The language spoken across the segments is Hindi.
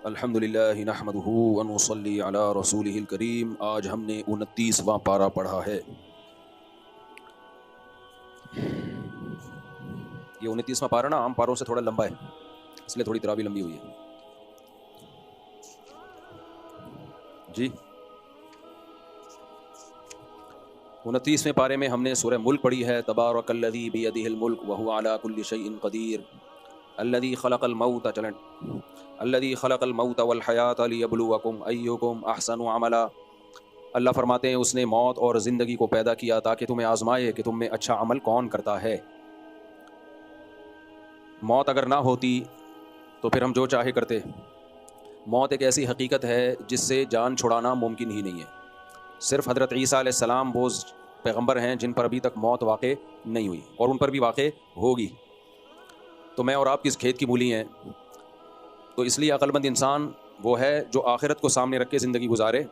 अल्हम्दुलिल्लाहि नहमदुहु व नुसल्ली अला रसूलिहिल करीम। आज हमने 29वां पारा पढ़ा है। ये 29वां पारा ना आम पारों से थोड़ा लंबा है, इसलिए थोड़ी तरावी लंबी हुई है जी। 29वें पारे में हमने सूरह मुल्क पढ़ी है। तबारकल्लज़ी बियदिहिल मुल्क व हुवा अला कुल्लि शैइन क़दीर अल्लज़ी खलक़ल मौत वल हयात लियब्लुवकुम अय्युकुम अहसनु अमला। अल्लाह फरमाते हैं उसने मौत और ज़िंदगी को पैदा किया ताकि तुम्हें आजमाए कि तुम में अच्छा अमल कौन करता है। मौत अगर ना होती तो फिर हम जो चाहे करते। मौत एक ऐसी हकीकत है जिससे जान छुड़ाना मुमकिन ही नहीं है। सिर्फ हज़रत ईसा अलैहिस्सलाम वो पैगंबर हैं जिन पर अभी तक मौत वाक़े नहीं हुई और उन पर भी वाक़े होगी। तो मैं और आप किस खेत की मूली हैं। तो इसलिए अक्लमंद इंसान वो है जो आखिरत को सामने रख के ज़िंदगी गुजारे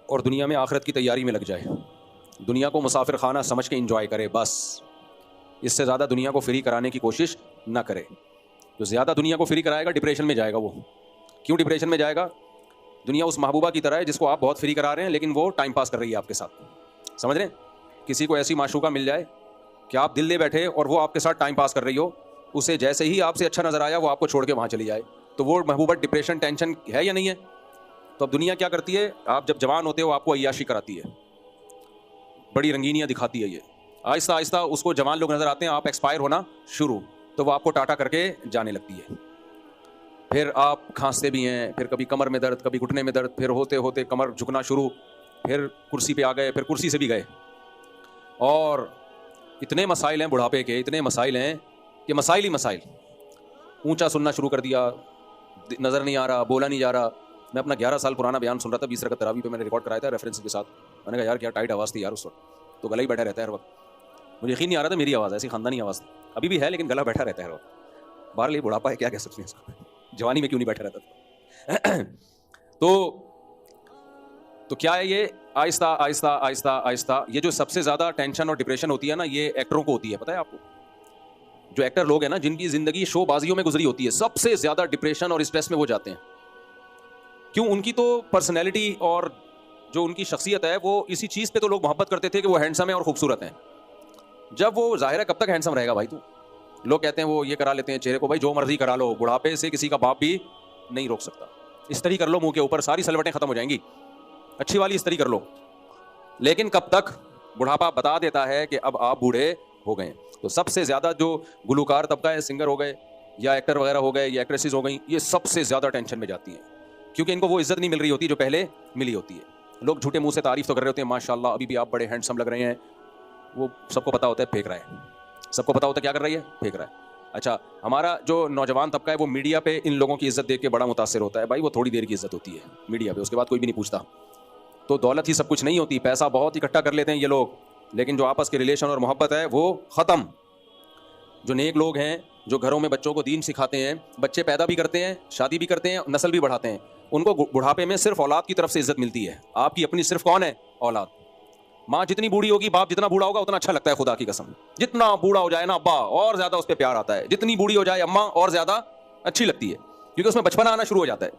और दुनिया में आखिरत की तैयारी में लग जाए। दुनिया को मुसाफिर खाना समझ के इंजॉय करे, बस इससे ज़्यादा दुनिया को फ्री कराने की कोशिश ना करे। जो ज़्यादा दुनिया को फ्री कराएगा डिप्रेशन में जाएगा। वो क्यों डिप्रेशन में जाएगा? दुनिया उस महबूबा की तरह है जिसको आप बहुत फ्री करा रहे हैं लेकिन वो टाइम पास कर रही है आपके साथ। समझ रहे हैं? किसी को ऐसी माशूका मिल जाए कि आप दिल दे बैठे और वो आपके साथ टाइम पास कर रही हो, उसे जैसे ही आपसे अच्छा नज़र आया वो आपको छोड़ के वहाँ चली जाए, तो वो महबूबा डिप्रेशन टेंशन है या नहीं है? तो अब दुनिया क्या करती है, आप जब जवान होते हो आपको अय्याशी कराती है, बड़ी रंगीनियाँ दिखाती है। ये आहिस्ता आहिस्ता उसको जवान लोग नज़र आते हैं, आप एक्सपायर होना शुरू, तो वो आपको टाटा करके जाने लगती है। फिर आप खांसते भी हैं, फिर कभी कमर में दर्द, कभी घुटने में दर्द, फिर होते होते कमर झुकना शुरू, फिर कुर्सी पे आ गए, फिर कुर्सी से भी गए। और इतने मसाइल हैं बुढ़ापे के, इतने मसाइल हैं कि मसाइल ही मसाइल। ऊंचा सुनना शुरू कर दिया, नज़र नहीं आ रहा, बोला नहीं जा रहा। मैं अपना 11 साल पुराना बयान सुन रहा था 20 रकअत तरावी पे, मैंने रिकॉर्ड कराया था रेफरेंस के साथ। मैंने कहा यार क्या टाइट आवाज़ थी यार उस वक्त, तो गला ही बैठा रहता है हर वक्त। मुझे यकीन नहीं आ रहा था मेरी आवाज़ ऐसी खानदानी आवाज़ अभी भी है, लेकिन गला बैठा रहता है हर वक्त। बाहर लिए बुढ़ापा है, क्या कह सकते हैं इसको, जवानी में क्यों नहीं बैठा रहता था। तो क्या है ये, आहिस्ता आहिस्ता आहिस्ता आहिस्ता ये जो सबसे ज़्यादा टेंशन और डिप्रेशन होती है ना, ये एक्टरों को होती है। पता है आपको, जो एक्टर लोग हैं ना जिनकी ज़िंदगी शोबाजियों में गुजरी होती है, सबसे ज़्यादा डिप्रेशन और स्ट्रेस में वो जाते हैं। क्यों? उनकी तो पर्सनैलिटी और जो उनकी शख्सियत है वो इसी चीज़ पे तो लोग मोहब्बत करते थे कि वो हैंडसम है और खूबसूरत हैं। जब वो ज़ाहिर है कब तक हैंडसम रहेगा भाई तू? लोग कहते हैं वो ये करा लेते हैं चेहरे को, भाई जो मर्जी करा लो, बुढ़ापे से किसी का बाप भी नहीं रोक सकता। इस्त्री कर लो मुंह के ऊपर, सारी सलवटें खत्म हो जाएंगी, अच्छी वाली इस्त्री कर लो। लेकिन कब तक? बुढ़ापा बता देता है कि अब आप बूढ़े हो गए। तो सबसे ज़्यादा जो गुलकार तबका है, सिंगर हो गए या एक्टर वगैरह हो गए या एक्ट्रेसेस हो गई, ये सबसे ज़्यादा टेंशन में जाती हैं, क्योंकि इनको वो इज्जत नहीं मिल रही होती जो पहले मिली होती है। लोग झूठे मुंह से तारीफ तो कर रहे होते हैं, माशाल्लाह अभी भी आप बड़े हैंडसम लग रहे हैं। वो सबको पता होता है फेंक रहा है, सबको पता होता है क्या कर रही है, फेंक रहा है। अच्छा, हमारा जो नौजवान तबका है वो मीडिया पे इन लोगों की इज्जत देख के बड़ा मुतासिर होता है। भाई वो थोड़ी देर की इज्जत होती है मीडिया पे, उसके बाद कोई भी नहीं पूछता। तो दौलत ही सब कुछ नहीं होती, पैसा बहुत इकट्ठा कर लेते हैं ये लोग, लेकिन जो आपस के रिलेशन और मोहब्बत है वो ख़त्म। जो नेक लोग हैं, जो घरों में बच्चों को दीन सिखाते हैं, बच्चे पैदा भी करते हैं, शादी भी करते हैं, नस्ल भी बढ़ाते हैं, उनको बुढ़ापे में सिर्फ औलाद की तरफ से इज्जत मिलती है। आपकी अपनी सिर्फ कौन है? औलाद। माँ जितनी बूढ़ी होगी, बाप जितना बूढ़ा होगा उतना अच्छा लगता है, खुदा की कसम। जितना बूढ़ा हो जाए ना अब्बा, और ज़्यादा उस पर प्यार आता है। जितनी बूढ़ी हो जाए अम्मा, और ज़्यादा अच्छी लगती है, क्योंकि उसमें बचपना आना शुरू हो जाता है।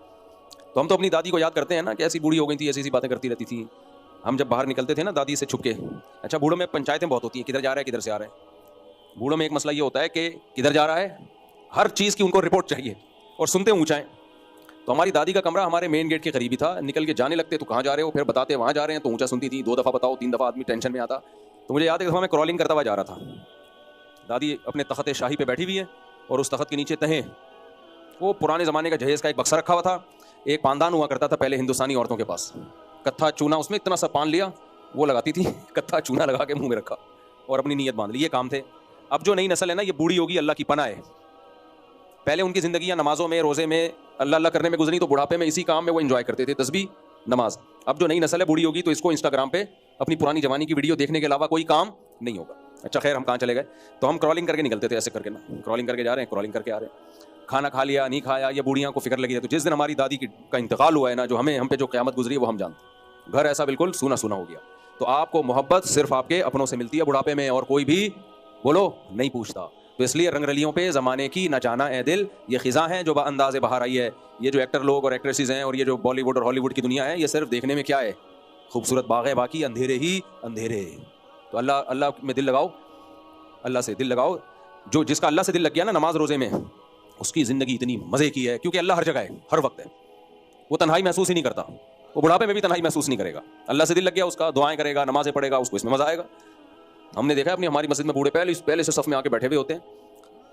तो हम तो अपनी दादी को याद करते हैं ना कि ऐसी बूढ़ी हो गई थी, ऐसी ऐसी बातें करती रहती थी। हम जब बाहर निकलते थे ना दादी से छुप के, अच्छा बूढ़ों में पंचायतें बहुत होती हैं, किधर जा रहा है किधर से आ रहा है। बूढ़ों में एक मसला ये होता है कि किधर जा रहा है, हर चीज़ की उनको रिपोर्ट चाहिए, और सुनते ऊँचाएँ। तो हमारी दादी का कमरा हमारे मेन गेट के करीब ही था। निकल के जाने लगते तो कहाँ जा रहे हो, फिर बताते वहाँ जा रहे हैं, तो ऊँचा सुनती थी। 2 दफ़ा बताओ, 3 दफ़ा आदमी टेंशन में आता। तो मुझे याद है एक दफ़ा मैं क्रॉलिंग करता हुआ जा रहा था, दादी अपने तख्त शाही पे बैठी हुई है और उस तख्त के नीचे तहें, वो पुराने ज़माने का जहेज़ का एक बक्सा रखा हुआ था। एक पानदान हुआ करता था पहले हिंदुस्तानी औरतों के पास, कत्था चूना, उसमें इतना सा पान लिया, वो लगाती थी, कत्था चूना लगा के मुँह में रखा और अपनी नीयत बांध ली, ये काम थे। अब जो नई नस्ल है ना, ये बूढ़ी होगी, अल्लाह की पनाह है। पहले उनकी ज़िंदगी नमाज़ों में, रोज़े में, अल्लाह अल्लाह करने में गुजरी, तो बुढ़ापे में इसी काम में वो एंजॉय करते थे, तस्बीह, नमाज। अब जो नई नस्ल है बूढ़ी होगी तो इसको इंस्टाग्राम पे अपनी पुरानी जवानी की वीडियो देखने के अलावा कोई काम नहीं होगा। अच्छा खैर, हम कहाँ चले गए? तो हम क्रॉलिंग करके निकलते थे, ऐसे करके ना, क्रॉलिंग करके जा रहे हैं, क्रॉलिंग करके आ रहे हैं। खाना खा लिया नहीं खाया, ये बूढ़ियाँ को फिक्र लगी है। तो जिस दिन हमारी दादी का इंतकाल हुआ है ना, जो हम पे जो क़यामत गुजरी है वो हम जानते। घर ऐसा बिल्कुल सूना सूना हो गया। तो आपको मोहब्बत सिर्फ आपके अपनों से मिलती है बुढ़ापे में, और कोई भी बोलो नहीं पूछता। तो इसलिए रंगरलियों पे ज़माने की न जाना ए दिल, ये ख़िज़ा हैं जो अंदाज़ बाहर आई है। ये जो एक्टर लोग और एक्ट्रेसेस हैं और ये जो बॉलीवुड और हॉलीवुड की दुनिया है, ये सिर्फ देखने में क्या है, खूबसूरत बाग है, बाकी अंधेरे ही अंधेरे। तो अल्लाह में दिल लगाओ, अल्लाह से दिल लगाओ। जो जिसका अल्लाह से दिल लग गया ना नमाज रोज़े में, उसकी ज़िंदगी इतनी मज़े की है, क्योंकि अल्लाह हर जगह है, हर वक्त है। वो तन्हाई महसूस ही नहीं करता, वो बुढ़ापे में भी तन्हाई महसूस नहीं करेगा। अल्लाह से दिल लग गया उसका, दुआएं करेगा, नमाज़ें पढ़ेगा, उसको इसमें मज़ा आएगा। हमने देखा है अपनी हमारी मस्जिद में बूढ़े पहले से सफ़ में आके बैठे हुए होते हैं।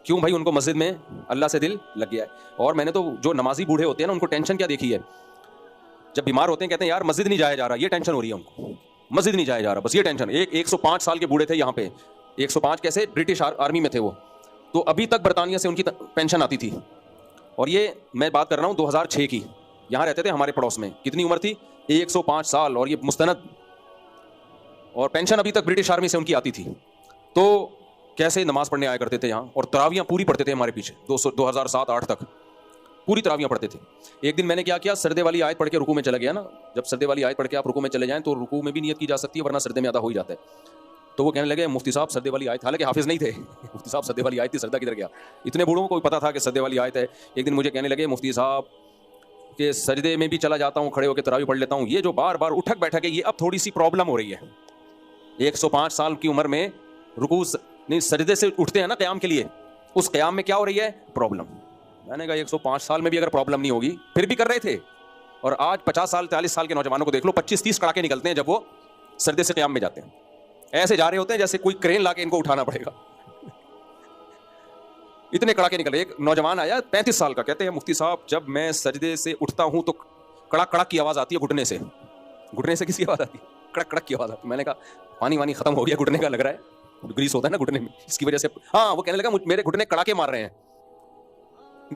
क्यों भाई? उनको मस्जिद में अल्लाह से दिल लग गया है। और मैंने तो जो नमाजी बूढ़े होते हैं ना, उनको टेंशन क्या देखी है, जब बीमार होते हैं कहते हैं यार मस्जिद नहीं जाया जा रहा, ये टेंशन हो रही है उनको, मस्जिद नहीं जाया जा रहा, बस ये टेंशन। 105 साल के बूढ़े थे यहाँ पे, 105 कैसे, ब्रिटिश आर्मी में थे वो, तो अभी तक बरतानिया से उनकी पेंशन आती थी। और ये मैं बात कर रहा हूँ 2006 की, यहाँ रहते थे हमारे पड़ोस में। कितनी उम्र थी? 105 साल, और ये मुस्तनद, और पेंशन अभी तक ब्रिटिश आर्मी से उनकी आती थी। तो कैसे नमाज पढ़ने आया करते थे यहाँ, और तरावियाँ पूरी पढ़ते थे हमारे पीछे 2007-8 तक पूरी तरावियाँ पढ़ते थे। एक दिन मैंने क्या किया, सर्दे वाली आयत पढ़ के रुकू में चला गया ना। जब सर्दे वाली आयत पढ़ के आप रुकू में चले जाएं तो रुकू में भी नियत की जा सकती है, वरना सर्दे में अदा हो ही जाता है। तो वो कहने लगे मुफ्ती साहब सर्दे वाली आयत, हालांकि हाफिज नहीं थे मुफ्ती साहब सर्दे वाली आयत थी, सर्दा किधर गया, इतने बूढ़ों को पता था कि सर्दे वाली आयत है। एक दिन मुझे कहने लगे मुफ्ती साहब के सजदे में भी चला जाता हूँ, खड़े होकर तरावी पढ़ लेता हूँ, ये जो बार बार उठक बैठक है, ये अब थोड़ी सी प्रॉब्लम हो रही है। 105 साल की उम्र में रुकू नहीं, सजदे से उठते हैं ना क़याम के लिए, उस क़याम में क्या हो रही है, प्रॉब्लम। मैंने कहा 105 साल में भी अगर प्रॉब्लम नहीं होगी, फिर भी कर रहे थे। और आज 50 साल 40 साल के नौजवानों को देख लो, 25-30 कड़ाके निकलते हैं जब वो सर्दे से क़याम में जाते हैं। ऐसे जा रहे होते हैं जैसे कोई क्रेन लाके इनको उठाना पड़ेगा, इतने कड़ाके निकल रहे। एक नौजवान आया 35 साल का, कहते हैं मुफ्ती साहब जब मैं सजदे से उठता हूं तो कड़क कड़क की आवाज़ आती है घुटने से। घुटने से किसी आवाज़ आती है? कड़क कड़क की आवाज़ आती है। मैंने कहा पानी वानी खत्म हो गया घुटने का, लग रहा है ग्रीस होता है ना घुटने में, इसकी वजह से। हाँ, वो कहने लगा मेरे घुटने कड़ाके मार रहे हैं।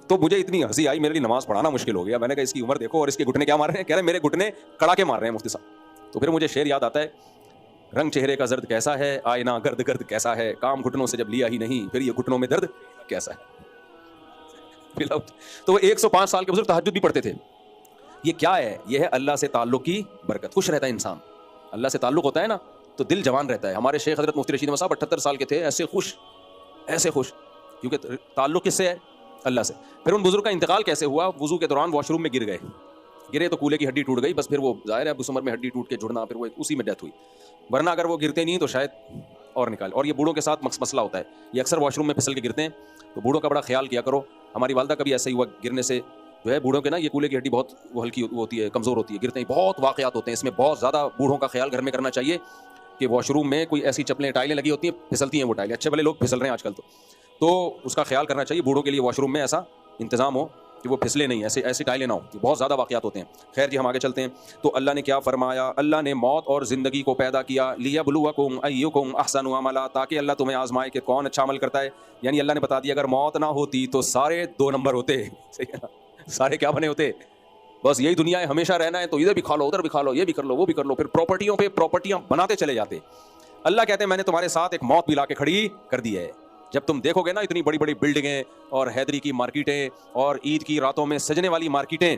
तो मुझे इतनी हंसी आई, मेरे लिए नमाज पढ़ाना मुश्किल हो गया। मैंने कहा इसकी उम्र देखो और इसके घुटने क्या मार रहे हैं। कह रहे मेरे घुटने कड़ाके मार रहे हैं मुफ्ती साहब। तो फिर मुझे शेर याद आता है, रंग चेहरे का जर्द कैसा है, आईना गर्द गर्द कैसा है, काम घुटनों से जब लिया ही नहीं, फिर ये घुटनों में दर्द कैसा है। तो 105 साल के बुजुर्ग तहज्जुद भी पढ़ते थे। ये क्या है? ये है अल्लाह से ताल्लुक की बरकत। खुश रहता है इंसान, अल्लाह से ताल्लुक होता है ना, तो दिल जवान रहता है। हमारे शेख हजरत मुफ्ती रशीद अहमद साहब 78 साल के थे, ऐसे खुश, क्योंकि ताल्लुक किससे है? अल्लाह से। फिर उन बुजुर्ग का इंतकाल कैसे हुआ? वुजू के दौरान वॉशरूम में गिरे तो कूले की हड्डी टूट गई, बस फिर वो जाहिर है उस उम्र में हड्डी टूट के जुड़ना, फिर वो उसी में डेथ हुई। वरना अगर वो गिरते नहीं तो शायद और निकाल। और ये बूढ़ों के साथ मसला होता है, ये अक्सर वॉशरूम में फिसल के गिरते हैं, तो बूढ़ों का बड़ा ख्याल किया करो। हमारी वालदा का भी ऐसा ही हुआ, गिरने से जो है बूढ़ों के ना ये कूले की हड्डी बहुत वो हल्की होती है, कमज़ोर होती है, गिरते ही बहुत वाक़यात होते हैं। इसमें बहुत ज़्यादा बूढ़ों का ख्याल घर में करना चाहिए कि वॉशरूम में कोई ऐसी चप्पलें टाइलें लगी होती हैं, फिसलती हैं वो टाइलें, अच्छे भले लोग फिसल रहे हैं आजकल, तो उसका ख्याल करना चाहिए बूढ़ों के लिए वॉशरूम में ऐसा इंतज़ाम हो कि वो फिसले नहीं, ऐसी टाइलें ना हो, बहुत ज़्यादा वाक़यात होते हैं। खैर जी, हम आगे चलते हैं। तो अल्लाह ने क्या फरमाया? अल्लाह ने मौत और ज़िंदगी को पैदा किया, लियब्लुवकुम अय्युकुम अहसनु अमला, ताकि अल्लाह तुम्हें आजमाए कि कौन अच्छा अमल करता है। यानी अल्लाह ने बता दिया अगर मौत ना होती तो सारे 2 नंबर होते। सही है ना? सारे क्या बने होते? बस यही दुनिया है, हमेशा रहना है तो इधर भी खा लो, उधर भी खा लो, ये भी कर लो, वो भी कर लो, फिर प्रॉपर्टियों पे प्रॉपर्टियाँ बनाते चले जाते। अल्लाह कहते हैं मैंने तुम्हारे साथ एक मौत भी ला के खड़ी कर दी है। जब तुम देखोगे ना इतनी बड़ी बड़ी बिल्डिंगें और हैदरी की मार्केटें और ईद की रातों में सजने वाली मार्केटें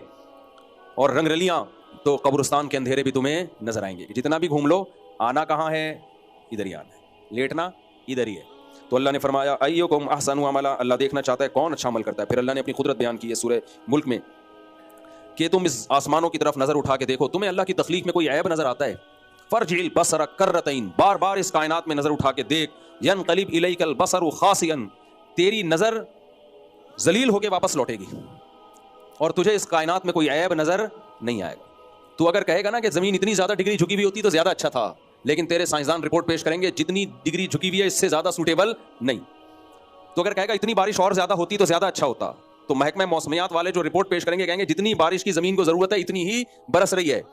और रंगरलियां, तो कब्रिस्तान के अंधेरे भी तुम्हें नजर आएंगे। जितना भी घूम लो, आना कहाँ है? इधर ही आना है, लेटना इधर ही है। तो अल्लाह ने फरमाया अय्युकुम अहसनु अमला, अल्लाह देखना चाहता है कौन अच्छा अमल करता है। फिर अल्लाह ने अपनी कुदरत बयान की है सूरह मुल्क में कि तुम इस आसमानों की तरफ नजर उठा के देखो, तुम्हें अल्लाह की तख्लीक में कोई ऐब नजर आता है? फरजिल बसर कररतैन, बार बार इस कायनात में नजर उठा के देख, यनक़लिब इलैकल बसरु खासियन, तेरी नजर जलील होके वापस लौटेगी और तुझे इस कायनात में कोई ऐब नजर नहीं आएगा। तू अगर कहेगा ना कि जमीन इतनी ज्यादा डिग्री झुकी हुई होती तो ज्यादा अच्छा था, लेकिन तेरे साइंसदान रिपोर्ट पेश करेंगे जितनी डिग्री झुकी हुई है इससे ज्यादा सूटेबल नहीं। तो अगर कहेगा इतनी बारिश और ज्यादा होती तो ज्यादा अच्छा होता, तो महकमा मौसमियात वाले जो रिपोर्ट पेश करेंगे कहेंगे जितनी बारिश की जमीन को जरूरत है इतनी ही बरस रही है।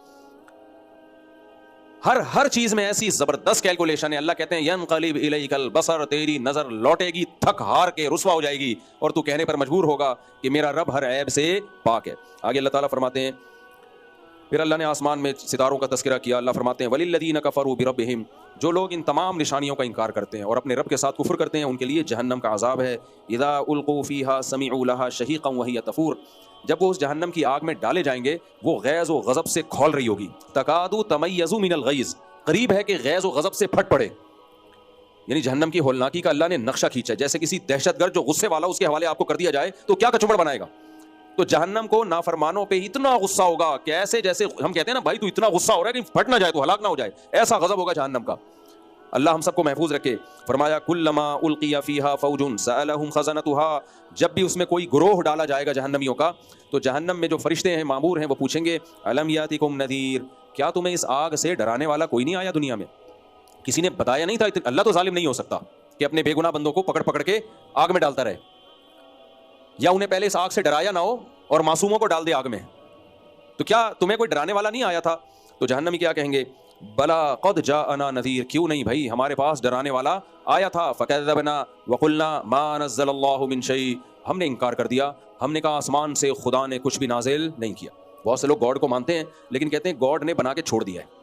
हर चीज में ऐसी जबरदस्त कैलकुलेशन है। अल्लाह कहते हैं यनक़लिब इलैकल बसर, तेरी नजर लौटेगी थक हार के, रुसवा हो जाएगी और तू कहने पर मजबूर होगा कि मेरा रब हर ऐब से पाक है। आगे अल्लाह ताला फरमाते हैं, फिर अल्लाह ने आसमान में सितारों का तस्करा किया। अल्लाह फरमाते हैं वलिल्लज़ीना कफ़रू बिरब्बिहिम, जो लोग इन तमाम निशानियों का इनकार करते हैं और अपने रब के साथ कुफ्र करते हैं, उनके लिए जहन्नम का अजाब है। इज़ा उल्क़ू फ़ीहा समिअू लहा शहीक़न व हिय तफ़ूर, जब वो उस जहन्नम की आग में डाले जाएंगे वो गैज़ व गज़ब से खौल रही होगी। तकादु तमय्यज़ु मिनल गैज़, करीब है कि गैज़ व गज़ब से फट पड़े। यानी जहन्नम की होलनाकी का अल्लाह ने नक्शा खींचा है। जैसे किसी दहशतगर्द जो गुस्से वाला उसके हवाले आपको कर दिया जाए तो क्या कचुम्बड़ बनाएगा। तो जहन्नम को नाफरमानों पे इतना गुस्सा होगा कि ऐसे जैसे हम कहते हैं ना भाई तू इतना गुस्सा हो रहा है कि फट ना जाए तो हलाक ना हो जाए, ऐसा गजब होगा जहन्नम का। अल्लाह हम सबको महफूज रखे। फरमाया कुल्लमा उल्किया फीहा फौजुन सअलहुम खज़नतुहा, जब भी उसमें कोई ग्रोह डाला जाएगा जहन्नमियों का तो जहन्नम में जो फरिश्ते हैं मामूर हैं वो पूछेंगे अलम यातिकुम नदीर, क्या तुम्हें इस आग से डराने वाला कोई नहीं आया दुनिया में? किसी ने बताया नहीं था? अल्लाह तो जालिम नहीं हो सकता कि अपने बेगुनाह बंदों को पकड़ पकड़ के आग में डालता रहे, या उन्हें पहले इस आग से डराया ना हो और मासूमों को डाल दे आग में। तो क्या तुम्हें कोई डराने वाला नहीं आया था? तो जहन्नमी क्या कहेंगे, बला क़द जाअना नज़ीर, क्यों नहीं भाई हमारे पास डराने वाला आया था। फ़कज़्ज़बना वक़ुलना मा नज़्ज़लल्लाहु मिन शै, हमने इनकार कर दिया, हमने कहा आसमान से खुदा ने कुछ भी नाजिल नहीं किया। बहुत से लोग गॉड को मानते हैं लेकिन कहते हैं गॉड ने बना के छोड़ दिया है।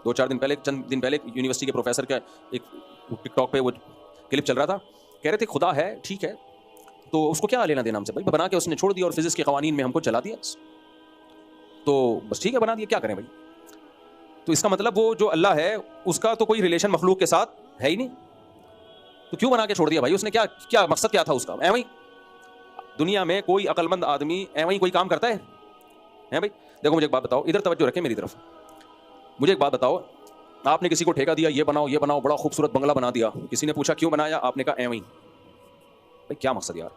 चंद दिन पहले यूनिवर्सिटी के प्रोफेसर का एक टिकटॉक पे वो क्लिप चल रहा था, कह रहे थे खुदा है ठीक है तो उसको क्या लेना देना हमसे, भाई बना के उसने छोड़ दिया और फिजिक्स के कवानीन में हमको चला दिया तो बस ठीक है बना दिया, क्या करें भाई। तो इसका मतलब वो जो अल्लाह है उसका तो कोई रिलेशन मखलूक के साथ है ही नहीं, तो क्यों बना के छोड़ दिया भाई उसने? क्या मकसद क्या था उसका? ऐवं ही दुनिया में कोई अक्लमंद आदमी ऐवं ही कोई काम करता है भाई? देखो मुझे एक बात बताओ, इधर तवज्जो रखें मेरी तरफ। मुझे एक बात बताओ, आपने किसी को ठेका दिया ये बनाओ बड़ा खूबसूरत बंगला बना दिया, किसी ने पूछा क्यों बनाया, आपने कहा ऐवं ही। भाई क्या मकसद यार?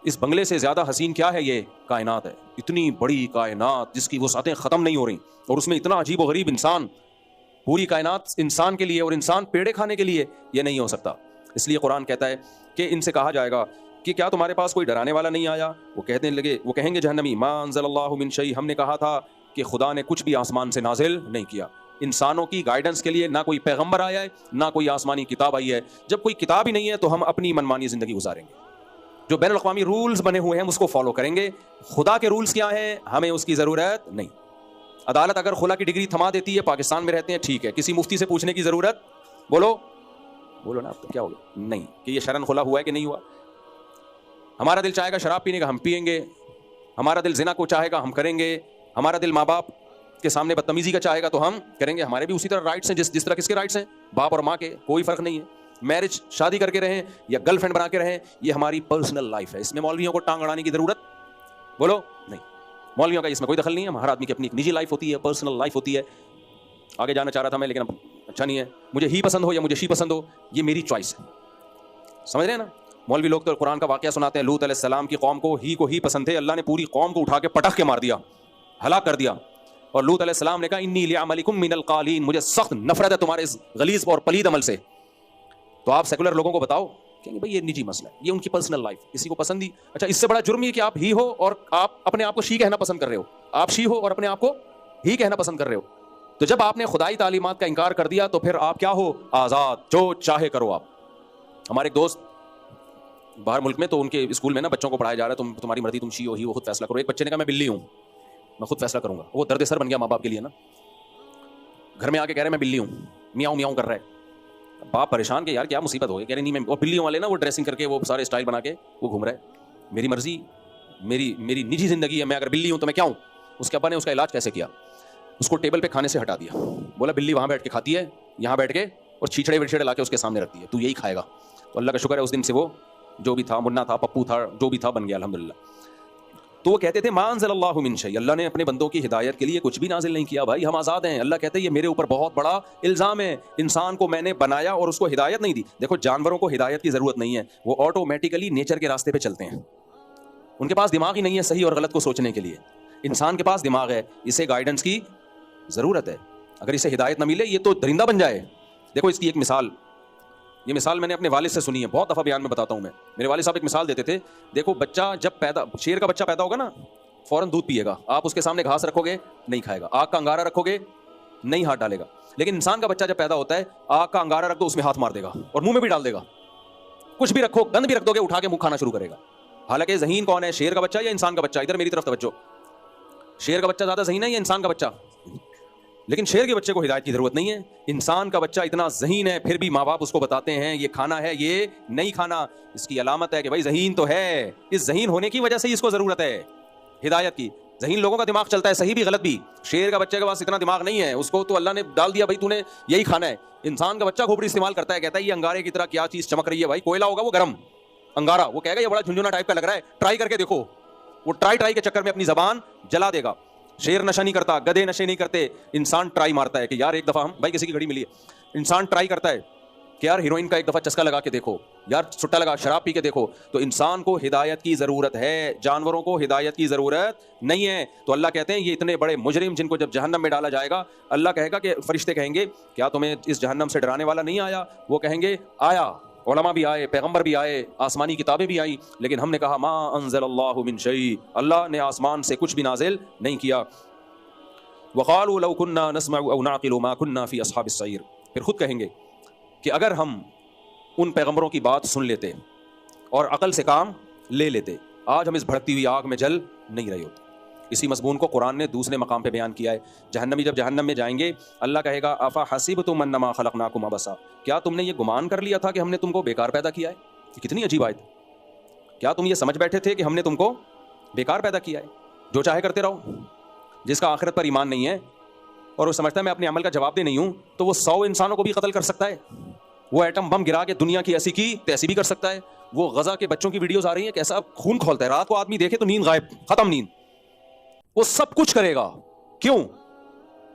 इस बंगले से ज्यादा हसीन क्या है? ये कायनात है, इतनी बड़ी कायनात जिसकी वसातें खत्म नहीं हो रही और उसमें इतना अजीब व गरीब इंसान, पूरी कायनात इंसान के लिए और इंसान पेड़े खाने के लिए, ये नहीं हो सकता। इसलिए कुरान कहता है कि इनसे कहा जाएगा कि क्या तुम्हारे पास कोई डराने वाला नहीं आया? वो कहेंगे जहन्नमी मा अंज़लल्लाहु मिन शै, हमने कहा था कि खुदा ने कुछ भी आसमान से नाजिल नहीं किया। इंसानों की गाइडेंस के लिए ना कोई पैगंबर आया है ना कोई आसमानी किताब आई है। जब कोई किताब ही नहीं है तो हम अपनी मनमानी जिंदगी गुजारेंगे, जो बैनुल अक़वामी रूल्स बने हुए हैं उसको फॉलो करेंगे। खुदा के रूल्स क्या हैं हमें उसकी जरूरत नहीं। अदालत अगर खुला की डिग्री थमा देती है, पाकिस्तान में रहते हैं ठीक है, किसी मुफ्ती से पूछने की जरूरत बोलो ना, अब तो क्या हो गया नहीं कि ये शरन खुला हुआ है कि नहीं हुआ। हमारा दिल चाहेगा शराब पीने का हम पिएंगे, हमारा दिल जिना को चाहेगा हम करेंगे, हमारा दिल माँ बाप के सामने बदतमीजी का चाहेगा तो हम करेंगे। हमारे भी उसी तरह राइट्स हैं जिस तरह किसके राइट्स हैं, बाप और माँ के, कोई फर्क नहीं है। मैरिज शादी करके रहें या गर्लफ्रेंड बना के रहें, ये हमारी पर्सनल लाइफ है, इसमें मौलवियों को टांग अड़ाने की जरूरत नहीं। मौलवियों का इसमें कोई दखल नहीं है। हर आदमी की अपनी निजी लाइफ होती है, पर्सनल लाइफ होती है। आगे जाना चाह रहा था मैं लेकिन अब अच्छा नहीं है। मुझे ही पसंद हो या मुझे शी पसंद हो, ये मेरी चॉइस है, समझ रहे हैं ना। मौलवी लोग तो कुरान का वाकया सुनाते हैं, लूत अलैहिस्सलाम की कौम को ही पसंद थे, अल्लाह ने पूरी कौम को उठा के पटक के मार दिया, हलाक कर दिया। और लूत अलैहिस्सलाम ने कहा इन्नी लिअमलिकुम मिनल कालीन, मुझे सख्त नफरत है तुम्हारे इस गलीज और पलीद अमल से। तो आप सेकुलर लोगों को बताओ, कहेंगे भाई ये निजी मसला है, ये उनकी पर्सनल लाइफ, किसी को पसंद ही। अच्छा इससे बड़ा जुर्म ये कि आप ही हो और आप अपने आप को शी कहना पसंद कर रहे हो, आप शी हो और अपने आप को ही कहना पसंद कर रहे हो। तो जब आपने खुदाई तालीमात का इनकार कर दिया तो फिर आप क्या हो, आज़ाद, जो चाहे करो आप। हमारे एक दोस्त बाहर मुल्क में, तो उनके स्कूल में ना बच्चों को पढ़ाया जा रहा है तुम्हारी मर्जी, तुम शी हो ही हो, खुद फैसला करो। एक बच्चे ने कहा मैं बिल्ली हूँ, मैं खुद फैसला करूंगा। वो दर्द सर बन गया माँ बाप के लिए ना, घर में आके कह रहे मैं बिल्ली हूँ, मियाऊं मियाऊं कर रहा है। बाप परेशान के यार क्या मुसीबत हो गई, कह रहे नहीं मैं, वो बिल्लियों वाले ना वो ड्रेसिंग करके वो सारे स्टाइल बना के वो घूम रहा है। मेरी मर्जी, मेरी निजी जिंदगी है, मैं अगर बिल्ली हूँ तो मैं क्या हूँ। उसके अब्बा ने उसका इलाज कैसे किया, उसको टेबल पे खाने से हटा दिया, बोला बिल्ली वहाँ बैठ के खाती है, यहाँ बैठ के और छीछड़े विछड़े ला के उसके सामने रखती है, तू यही खाएगा। तो अल्लाह का शुक्र है उस दिन से वो जो भी था, मुन्ना था, पप्पू था, जो भी था, बन गया अल्हम्दुलिल्लाह। तो वो कहते थे मा अंज़लल्लाहु मिन शै, अल्लाह ने अपने बंदों की हिदायत के लिए कुछ भी नाजिल नहीं किया। भाई हम आज़ाद हैं। अल्लाह कहते हैं ये मेरे ऊपर बहुत बड़ा इल्ज़ाम है, इंसान को मैंने बनाया और उसको हिदायत नहीं दी। देखो जानवरों को हिदायत की ज़रूरत नहीं है, वो ऑटोमेटिकली नेचर के रास्ते पे चलते हैं, उनके पास दिमाग ही नहीं है सही और गलत को सोचने के लिए। इंसान के पास दिमाग है, इसे गाइडेंस की ज़रूरत है। अगर इसे हिदायत ना मिले ये तो दरिंदा बन जाए। देखो इसकी एक मिसाल, ये मिसाल मैंने अपने वालिद से सुनी है, बहुत दफ़ा बयान में बताता हूँ मैं। मेरे वालिद साहब एक मिसाल देते थे, देखो बच्चा जब पैदा, शेर का बच्चा पैदा होगा ना फ़ौरन दूध पिएगा, आप उसके सामने घास रखोगे नहीं खाएगा, आग का अंगारा रखोगे नहीं हाथ डालेगा। लेकिन इंसान का बच्चा जब पैदा होता है, आग का अंगारा रख दो उसमें हाथ मार देगा और मुंह में भी डाल देगा, कुछ भी रखो, गंद भी रख दोगे उठा के मुंह खाना शुरू करेगा। हालांकि ज़हीन कौन है, शेर का बच्चा या इंसान का बच्चा? इधर मेरी तरफ तवज्जो, शेर का बच्चा ज़्यादा ज़हीन है या इंसान का बच्चा? लेकिन शेर के बच्चे को हिदायत की जरूरत नहीं है। इंसान का बच्चा इतना ज़हीन है फिर भी माँ बाप उसको बताते हैं ये खाना है ये नहीं खाना। इसकी अलामत है कि भाई ज़हीन तो है, इस ज़हीन होने की वजह से ही इसको ज़रूरत है हिदायत की। ज़हीन लोगों का दिमाग चलता है, सही भी गलत भी। शेर का बच्चे के पास इतना दिमाग नहीं है, उसको तो अल्लाह ने डाल दिया भाई तूने यही खाना है। इंसान का बच्चा खोपड़ी इस्तेमाल करता है, कहता है ये अंगारे की तरह क्या चीज़ चमक रही है भाई, कोयला होगा वो गर्म अंगारा, वो कहेगा ये बड़ा झुंझुना टाइप का लग रहा है, ट्राई करके देखो। वो ट्राई के चक्कर में अपनी जबान जला देगा। शेर नशा नहीं करता, गधे नशे नहीं करते, इंसान ट्राई मारता है कि यार एक दफ़ा हम भाई किसी की घड़ी मिली है, इंसान ट्राई करता है कि यार हीरोइन का एक दफ़ा चस्का लगा के देखो, यार सुट्टा लगा शराब पी के देखो। तो इंसान को हिदायत की ज़रूरत है, जानवरों को हिदायत की ज़रूरत नहीं है। तो अल्लाह कहते हैं ये इतने बड़े मुजरिम जिनको जब जहन्नम में डाला जाएगा, अल्लाह कहेगा कि फरिश्ते कहेंगे क्या तुम्हें इस जहन्नम से डराने वाला नहीं आया? वो कहेंगे आया, उलमा भी आए, पैगंबर भी आए, आसमानी किताबें भी आई, लेकिन हमने कहा मा अंज़लल्लाहु मिन शै, अल्लाह ने आसमान से कुछ भी नाजिल नहीं किया। वक़ालू लौ कुन्ना नस्मअु औ नअक़िलु मा कुन्ना फ़ी अस्हाबिस सईर, फिर खुद कहेंगे कि अगर हम उन पैगंबरों की बात सुन लेते और अकल से काम ले लेते, आज हम इस भड़कती हुई आग में जल नहीं रहे होते। इसी मज़मून को कुरान ने दूसरे मकाम पे बयान किया है। जहन्नमी जब जहन्नम में जाएंगे, अल्लाह कहेगा अफ़ा हसिबतुम अन्नमा खलक़नाकुम अबसा, क्या तुमने ये गुमान कर लिया था कि हमने तुमको बेकार पैदा किया है? ये कितनी अजीब आयत। क्या तुम ये समझ बैठे थे कि हमने तुमको बेकार पैदा किया है, जो चाहे करते रहो? जिसका आखिरत पर ईमान नहीं है और वो समझता है मैं अपने अमल का जवाब दे नहीं हूँ, तो वो 100 इंसानों को भी कत्ल कर सकता है। वो एटम बम गिरा के दुनिया की ऐसी की तैसी भी कर सकता है। वो गजा के बच्चों की वीडियोस आ रही हैं, कैसा खून खोलता है, रात को आदमी देखे तो नींद गायब, खत्म नींद। वो सब कुछ करेगा, क्यों?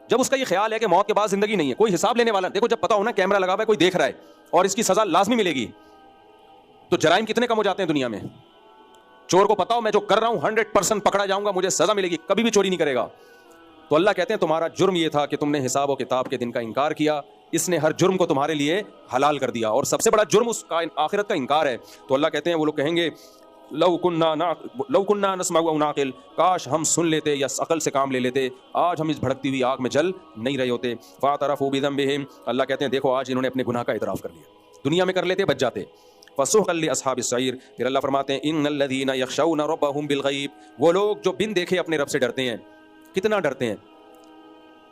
जब उसका ये ख्याल है कि मौत के बाद जिंदगी नहीं है, कोई हिसाब लेने वाला। देखो जब पता हो ना कैमरा लगा हुआ है, कोई देख रहा है और इसकी सजा लाजमी मिलेगी, तो जराइम कितने कम हो जाते हैं दुनिया में। चोर को पता हो मैं जो कर रहा हूं 100% पकड़ा जाऊंगा, मुझे सजा मिलेगी, कभी भी चोरी नहीं करेगा। तो अल्लाह कहते हैं तुम्हारा जुर्म ये था कि तुमने हिसाब और किताब के दिन का इनकार किया, इसने हर जुर्म को तुम्हारे लिए हलाल कर दिया, और सबसे बड़ा जुर्म उसका आखिरत का इनकार है। तो अल्लाह कहते हैं वो लोग कहेंगे लौ कुन्ना नस्मअु औ नाक़िल, काश हम सुन लेते या अकल से काम ले लेते, आज हम इस भड़कती हुई आग में जल नहीं रहे होते। फ़अतरफ़ू बिज़ंबिहिम, अल्लाह कहते हैं देखो आज इन्होंने अपने गुनाह का इतराफ़ कर लिया, दुनिया में कर लेते बच जाते। फ़सुहक़न लिअस्हाबिस सईर, फिर अल्लाह फरमाते हैं इन्नल्लज़ीना यख़शौना रब्बहुम बिलग़ैब, वो लोग जो बिन देखे अपने रब से डरते हैं। कितना डरते हैं?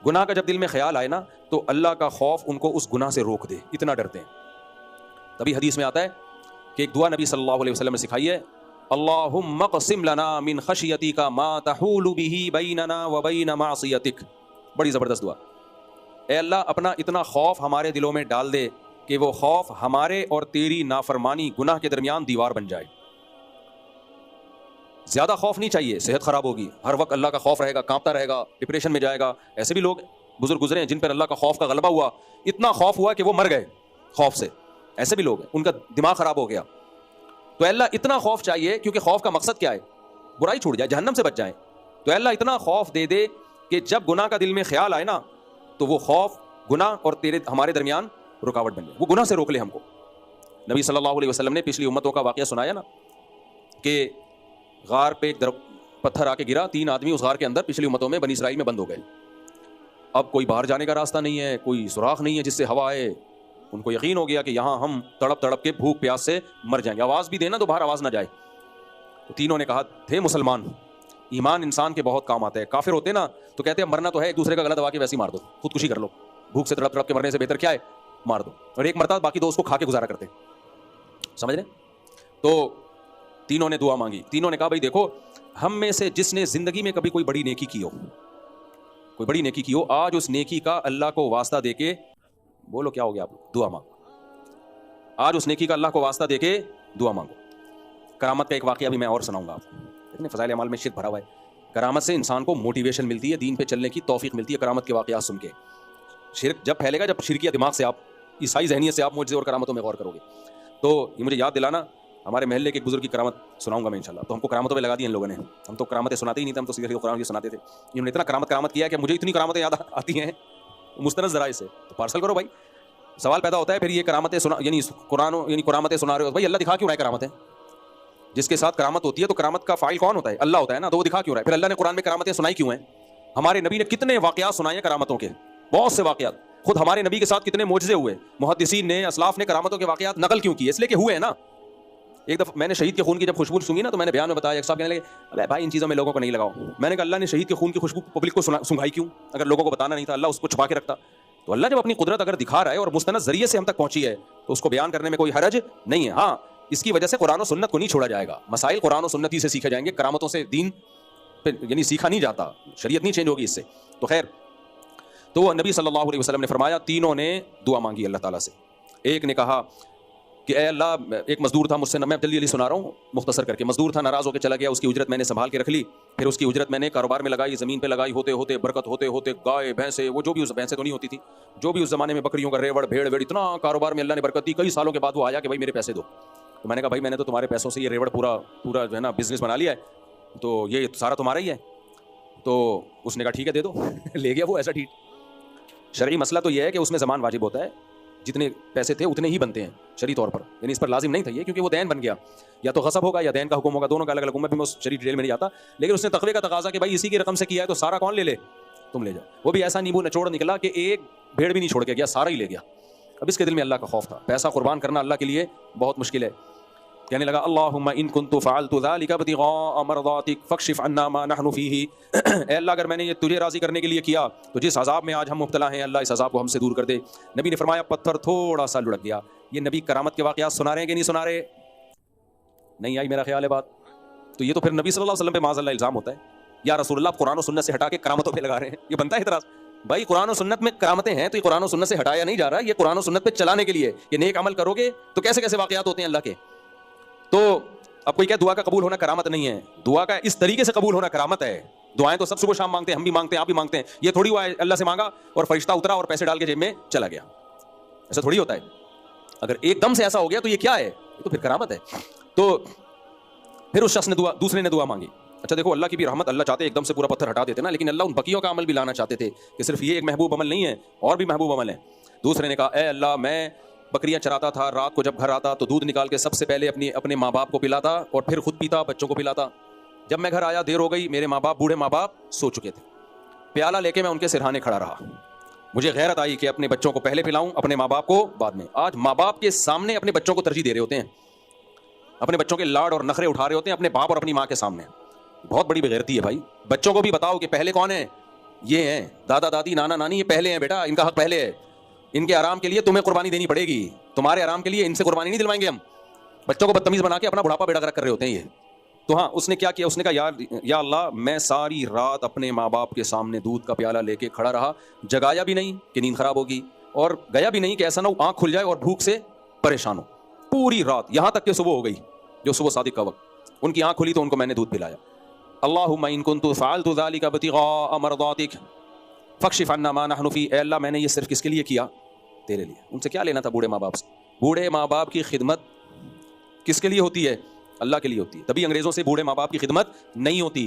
गुनाह का जब दिल में ख्याल आए ना, तो अल्लाह का खौफ उनको उस गुनाह से रोक दे, इतना डरते हैं। तभी हदीस में आता है कि एक दुआ नबी सल्लल्लाहु अलैहि वसल्लम ने सिखाई है, अल्लाहुम्मा क़सिम लना मिन ख़शियतिका मा तहूलु बिही बैनना व बैन मासियतिक। बड़ी ज़बरदस्त दुआ। ए अल्लाह अपना इतना खौफ हमारे दिलों में डाल दे कि वो खौफ हमारे और तेरी नाफरमानी गुनाह के दरमियान दीवार बन जाए। ज़्यादा खौफ नहीं चाहिए, सेहत ख़राब होगी, हर वक्त अल्लाह का खौफ रहेगा, कांपता रहेगा, डिप्रेशन में जाएगा। ऐसे भी लोग बुजुर्ग गुजरे हैं जिन पर अल्लाह का खौफ का गलबा हुआ, इतना खौफ हुआ कि वो मर गए खौफ से। ऐसे भी लोग हैं, उनका दिमाग ख़राब हो गया। तो अल्लाह इतना खौफ चाहिए, क्योंकि खौफ का मकसद क्या है? बुराई छूट जाए, जहन्नम से बच जाए। तो अल्लाह इतना खौफ दे दे कि जब गुनाह का दिल में ख्याल आए ना, तो वो खौफ गुनाह और तेरे हमारे दरमियान रुकावट बन जाए, वो गुनाह से रोक ले हमको। नबी सल्लल्लाहु अलैहि वसल्लम ने पिछली उम्मतों का वाक़या सुनाया ना, कि गार पे एक पत्थर आके गिरा, 3 आदमी उस गार के अंदर पिछली उम्मतों में बनी इसराइल में बंद हो गए। अब कोई बाहर जाने का रास्ता नहीं है, कोई सुराख नहीं है जिससे हवा आए। उनको यकीन हो गया कि यहाँ हम तड़प तड़प के भूख प्यास से मर जाएंगे, आवाज़ भी देना तो बाहर आवाज़ ना जाए। तो तीनों ने कहा, थे मुसलमान, ईमान इंसान के बहुत काम आता है। काफिर होते ना तो कहते हैं मरना तो है, एक दूसरे का गला दबा के वैसे ही मार दो, खुदकुशी कर लो, भूख से तड़प तड़प के मरने से बेहतर क्या है, मार दो। और एक मरता बाकी दो उसको खा के गुजारा करते, समझ रहे? तो तीनों ने दुआ मांगी। तीनों ने कहा भाई देखो, हम में से जिसने जिंदगी में कभी कोई बड़ी नेकी की हो, कोई बड़ी नेकी की हो, आज उस नेकी का अल्लाह को वास्ता देके, बोलो क्या हो गया आप लोग, दुआ मांगो। आज उस नेकी का अल्लाह को वास्ता देके दुआ मांगो। करामत का एक वाकया भी मैं और सुनाऊंगा आपको। इतने फज़ाइल अमाल में शिर्क भरा हुआ है। करामत से इंसान को मोटिवेशन मिलती है, दीन पे चलने की तौफीक मिलती है करामत के वाकयात सुन के। शिर्क जब फैलेगा, जब शिरकिया दिमाग से आप, ईसाई ज़हनियत से आप मुझसे और करामतों में गौर करोगे। तो ये मुझे याद दिलाना, हमारे महल्ले के एक बुजुर्ग की करामत सुनाऊंगा मैं इंशाल्लाह। तो हमको करामतों पे लगा दी इन लोगों ने, हम तो करामतें सुनाते ही नहीं थे, हम तो सीधे कुरान की सुनाते थे। इन्होंने इतना करामत किया कि मुझे इतनी करामतें याद आती हैं मुस्तनद ज़राए से। तो पार्सल करो भाई। सवाल पैदा होता है फिर, ये करामतें सुना यानी कुरान यानी करामतें सुना रहे हो भाई, अल्लाह दिखा क्यों रहा है करामतें? जिसके साथ करामत होती है तो करामत का फाइल कौन होता है? अल्लाह होता है ना, तो वो दिखा क्यों रहा है? फिर अल्लाह ने कुरान में करामतें सुनाई क्यों हैं? हमारे नबी ने कितने वाकयात सुनाए हैं करामतों के, बहुत से वाकयात। खुद हमारे नबी के साथ कितने मोजज़े हुए, मुहद्दिसीन ने, असलाफ ने करामतों के वाकयात नकल क्यों किए? इसलिए कि हुए हैं ना। एक दफ़ा मैंने शहीद के खून की जब खुशबू सूंघी ना, तो मैंने बयान में बताया, एक साहब कहने लगे अरे भाई इन चीज़ों में लोगों को नहीं लगाओ। मैंने कहा अल्लाह ने शहीद के खून की खुशबू पब्लिक को सूंघाई क्यों? अगर लोगों को बताना नहीं था, अल्लाह उसको छुपा के रखता। तो अल्लाह जब अपनी कुदरत अगर दिखा रहा है और मुस्तनद ज़रिए से हम तक पहुंची है, तो उसको बयान करने में कोई हरज नहीं है। हाँ, इसकी वजह से कुरान और सुन्नत को नहीं छोड़ा जाएगा। मसाइल कुरान और सुन्नत ही से सीखे जाएंगे, करामतों से दीन पे यानी सीखा नहीं जाता, शरीयत नहीं चेंज होगी इससे। तो खैर, तो नबी सल्लल्लाहु अलैहि वसल्लम ने फरमाया, तीनों ने दुआ मांगी अल्लाह ताला से। एक ने कहा कि ए अल्लाह, एक मजदूर था मुझसे, मैं जल्दी जल्दी सुना रहा हूँ मुख्तसर करके। मजदूर था, नाराज़ होकर चला गया, उसकी उजरत मैंने संभाल के रख ली, फिर उसकी उजरत मैंने कारोबार में लगाई, ज़मीन पे लगाई, होते होते बरकत होते होते गाय भैंसे, वो जो भी उस भैंसे तो नहीं होती थी, जो भी उस ज़माने में बकरियों का रेवड़ भेड़ वेड़, इतना कारोबार में अल्लाह ने बरकत दी। कई सालों के बाद वो आया कि भाई मेरे पैसे दो। तो मैंने कहा भाई मैंने तो तुम्हारे पैसों से ये रेवड़ पूरा पूरा जो है ना बिज़नेस बना लिया है, तो ये सारा तुम्हारा ही है। तो उसने कहा ठीक है दे दो ले गया वो, ऐसा ठीक। शरई मसला तो ये है कि उसमें ज़मान वाजिब होता है, जितने पैसे थे उतने ही बनते हैं शरई तौर पर, यानी इस पर लाजिम नहीं था ये, क्योंकि वो दैन बन गया, या तो गसब होगा या दैन का हुक्म होगा, दोनों का अलग अलग। मैं भी उस शरई डिटेल में नहीं आता, लेकिन उसने तकवे का तकाजा कि भाई इसी की रकम से किया है तो सारा कौन ले ले, तुम ले जाओ। वो भी ऐसा नींबू निचोड़ निकला कि एक भेड़ भी नहीं छोड़ के गया, सारा ही ले गया। अब इसके दिल में अल्लाह का खौफ था, पैसा कुर्बान करना अल्लाह के लिए बहुत मुश्किल है। कहने लगा अल्लाहुम्मा इन कुन्तु फ़अल्तु ज़ालिका इब्तिग़ाअ मरज़ातिक फ़क्शिफ़ अन्ना मा नहनु फ़ीही। ऐ अल्लाह, अगर मैंने ये तुझे राज़ी करने के लिए किया तो जिस अज़ाब में आज हम मुब्तला हैं, अल्लाह इस अज़ाब को हमसे दूर कर दे। नबी ने फरमाया पत्थर थोड़ा सा लुढ़क गया। ये नबी करामत के वाक़यात सुना रहे हैं कि नहीं सुना रहे? नहीं आई मेरा ख्याल है बात। तो ये तो फिर नबी सल्लल्लाहु अलैहि वसल्लम पे माज़अल्लाह इल्ज़ाम होता है, या रसूलुल्लाह आप कुरान और सुन्नत से हटा के करामतों पे लगा रहे हैं। ये बनता है इतराज़? भाई कुरान और सुन्नत में करामतें हैं तो ये कुरान और सुन्नत से हटाया नहीं जा रहा, ये कुरान और सुन्नत पे चलाने के लिए। ये नेक अमल करोगे तो कैसे कैसे वाक़यात होते हैं अल्लाह के। तो अब कोई क्या दुआ का कबूल होना करामत नहीं है, दुआ का इस तरीके से कबूल होना करामत है। दुआएं तो सब सुबह शाम मांगते हैं, हम भी मांगते हैं, आप भी मांगते हैं। ये थोड़ी हुआ है अल्लाह से मांगा और फरिश्ता उतरा और पैसे डाल के जेब में चला गया, ऐसा थोड़ी होता है। अगर एकदम से ऐसा हो गया तो ये क्या है, ये तो फिर करामत है। तो फिर उस शख्स ने दूसरे ने दुआ मांगी। अच्छा देखो, अल्लाह की भी रहमत, अल्लाह चाहते एकदम से पूरा पत्थर हटा देते ना, लेकिन अल्लाह उन बकियों का अमल भी लाना चाहते थे कि सिर्फ ये एक महबूब अमल नहीं है, और भी महबूब अमल है। दूसरे ने कहा ए अल्लाह, मैं बकरियां चराता था, रात को जब घर आता तो दूध निकाल के सबसे पहले अपने माँ बाप को पिलाता और फिर खुद पीता, बच्चों को पिलाता। जब मैं घर आया देर हो गई, मेरे माँ बाप, बूढ़े माँ बाप सो चुके थे, प्याला लेके मैं उनके सिरहाने खड़ा रहा। मुझे गैरत आई कि अपने बच्चों को पहले पिलाऊं, अपने माँ बाप को बाद में। आज माँ बाप के सामने अपने बच्चों को तरजीह दे रहे होते हैं, अपने बच्चों के लाड और नखरे उठा रहे होते हैं अपने बाप और अपनी माँ के सामने। बहुत बड़ी बेगैरती है भाई। बच्चों को भी बताओ कि पहले कौन है, ये हैं दादा दादी नाना नानी, ये पहले हैं बेटा, इनका हक पहले है, इनके आराम के लिए तुम्हें कुर्बानी देनी पड़ेगी, तुम्हारे आराम के लिए इनसे कुर्बानी नहीं दिलवाएंगे हम। बच्चों को बदतमीज बना के अपना बुढ़ापा बेड़ा कर रहे होते हैं ये। तो हाँ, उसने क्या किया, उसने कहा या अल्लाह, मैं सारी रात अपने माँ बाप के सामने दूध का प्याला लेके खड़ा रहा, जगाया भी नहीं कि नींद खराब होगी, और गया भी नहीं कि ऐसा ना हो आँख खुल जाए और भूख से परेशान हो। पूरी रात यहाँ तक कि सुबह हो गई, जो सुबह सादिक का वक्त, उनकी आँख खुली तो उनको मैंने दूध पिलाया। अल्लाहुम्मा इन कुन्तु फ़अल्तु ज़ालिका इब्तिग़ाअ मरज़ातिक फ़क्शिफ़ अन्ना मा नहनु फ़ीह। ए अल्लाह, मैंने ये सिर्फ किसके लिए किया, तेरे लिए। उनसे क्या लेना था बूढ़े माँ बाप से? बूढ़े माँ बाप की खिदमत किसके लिए होती है? अल्लाह के लिए होती है। तभी अंग्रेज़ों से बूढ़े माँ बाप की खिदमत नहीं होती,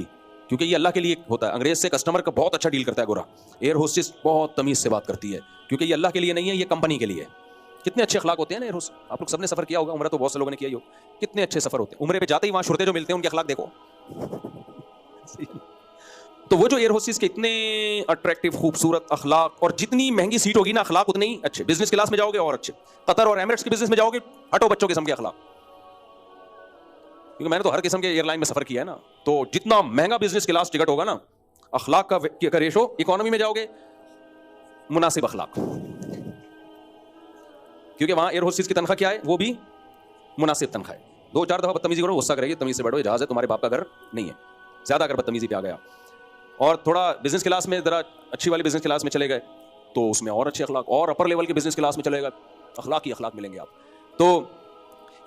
क्योंकि ये अल्लाह के लिए होता है। अंग्रेज़ से कस्टमर का बहुत अच्छा डील करता है गोरा, एयर होस्टेस बहुत तमीज़ से बात करती है, क्योंकि ये अल्लाह के लिए नहीं है, ये कंपनी के लिए है। कितने अच्छे अखलाक होते हैं ना एयर होस्ट। आप लोग सबने सफ़र किया होगा, उम्र तो बहुत से लोगों ने किया ही हो। कितने अच्छे सफ़र होते हैं, उम्र पे जाते ही वहाँ शुरते जो मिलते हैं उनके अखलाक देखो। तो वो जो एयर होस्टेस के इतने अट्रैक्टिव खूबसूरत अखलाक, और जितनी महंगी सीट होगी ना अखलाक उतने ही अच्छे। बिजनेस क्लास में जाओगे और अच्छे, कतर और एमिरेट्स के बिजनेस में जाओगे हटो बच्चों किस्म के अखलाक। क्योंकि मैंने तो हर किस्म के एयरलाइन में सफर किया है ना, तो जितना महंगा बिजनेस क्लास टिकट होगा ना, अखलाक का रेशो, इकोनॉमी में जाओगे मुनासिब अखलाक, क्योंकि वहां एयर होस्टेस की तनख्वाह क्या है, वो भी मुनासिब तनख्वाह है। 2-4 दफा बदतमीजी करो, गुस्सा करेगी, तमीज से बैठो, जहाज है तुम्हारे बाप का घर नहीं है। ज्यादा अगर बदतमीजी पे आ गया और थोड़ा बिजनेस क्लास में, जरा अच्छी वाली बिजनेस क्लास में चले गए तो उसमें और अच्छे अखलाक, और अपर लेवल के बिजनेस क्लास में चले गए अखलाक ही अखलाक मिलेंगे आप। तो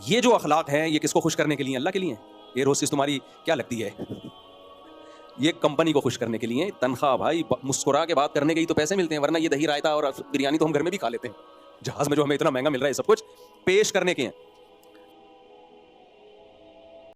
ये जो अखलाक हैं ये किसको खुश करने के लिए? अल्लाह के लिए। एयर होस्टेस तुम्हारी क्या लगती है? ये कंपनी को खुश करने के लिए। तनख्वाह भाई मुस्कुरा के बात करने के ही तो पैसे मिलते हैं, वरना ये दही रायता और बिरयानी तो हम घर में भी खा लेते हैं। जहाज में जो हमें इतना महंगा मिल रहा है सब कुछ पेश करने के हैं।